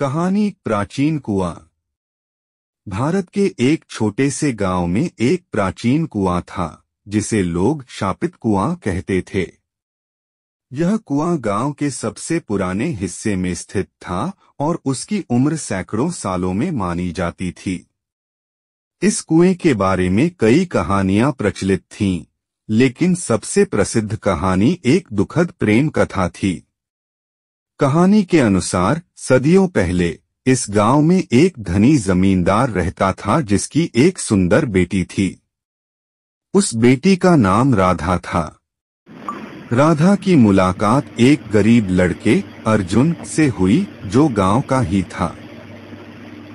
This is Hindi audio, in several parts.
कहानी प्राचीन कुआं। भारत के एक छोटे से गांव में एक प्राचीन कुआं था जिसे लोग शापित कुआं कहते थे। यह कुआं गांव के सबसे पुराने हिस्से में स्थित था और उसकी उम्र सैकड़ों सालों में मानी जाती थी। इस कुएं के बारे में कई कहानियां प्रचलित थीं, लेकिन सबसे प्रसिद्ध कहानी एक दुखद प्रेम कथा थी। कहानी के अनुसार सदियों पहले इस गांव में एक धनी जमींदार रहता था जिसकी एक सुंदर बेटी थी। उस बेटी का नाम राधा था। राधा की मुलाकात एक गरीब लड़के अर्जुन से हुई जो गांव का ही था।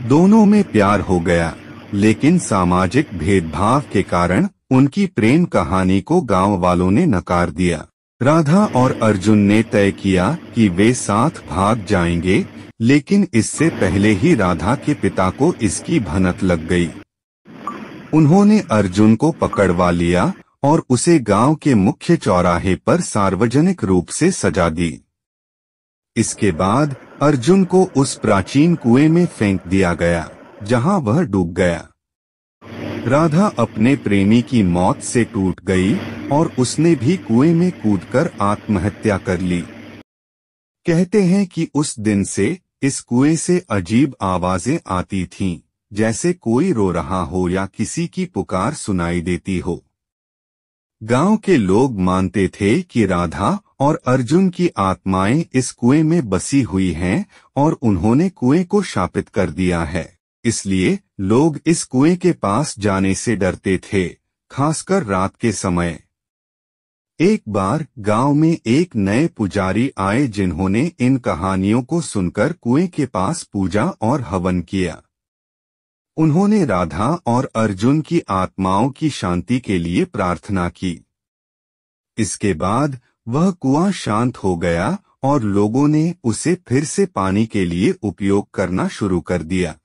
दोनों में प्यार हो गया, लेकिन सामाजिक भेदभाव के कारण उनकी प्रेम कहानी को गांव वालों ने नकार दिया। राधा और अर्जुन ने तय किया कि वे साथ भाग जाएंगे, लेकिन इससे पहले ही राधा के पिता को इसकी भनक लग गई। उन्होंने अर्जुन को पकड़वा लिया और उसे गांव के मुख्य चौराहे पर सार्वजनिक रूप से सजा दी। इसके बाद अर्जुन को उस प्राचीन कुएं में फेंक दिया गया, जहां वह डूब गया। राधा अपने प्रेमी की मौत से टूट गई और उसने भी कुएं में कूदकर आत्महत्या कर ली। कहते हैं कि उस दिन से इस कुएं से अजीब आवाजें आती थीं, जैसे कोई रो रहा हो या किसी की पुकार सुनाई देती हो। गांव के लोग मानते थे कि राधा और अर्जुन की आत्माएं इस कुएं में बसी हुई हैं और उन्होंने कुएं को शापित कर दिया है। इसलिए लोग इस कुएं के पास जाने से डरते थे, खासकर रात के समय। एक बार गांव में एक नए पुजारी आए जिन्होंने इन कहानियों को सुनकर कुएं के पास पूजा और हवन किया। उन्होंने राधा और अर्जुन की आत्माओं की शांति के लिए प्रार्थना की। इसके बाद वह कुआं शांत हो गया और लोगों ने उसे फिर से पानी के लिए उपयोग करना शुरू कर दिया।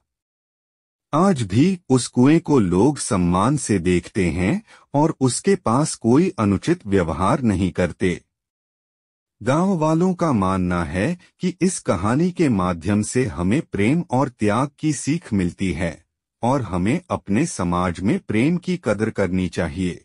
आज भी उस कुएं को लोग सम्मान से देखते हैं और उसके पास कोई अनुचित व्यवहार नहीं करते। गांव वालों का मानना है कि इस कहानी के माध्यम से हमें प्रेम और त्याग की सीख मिलती है और हमें अपने समाज में प्रेम की कदर करनी चाहिए।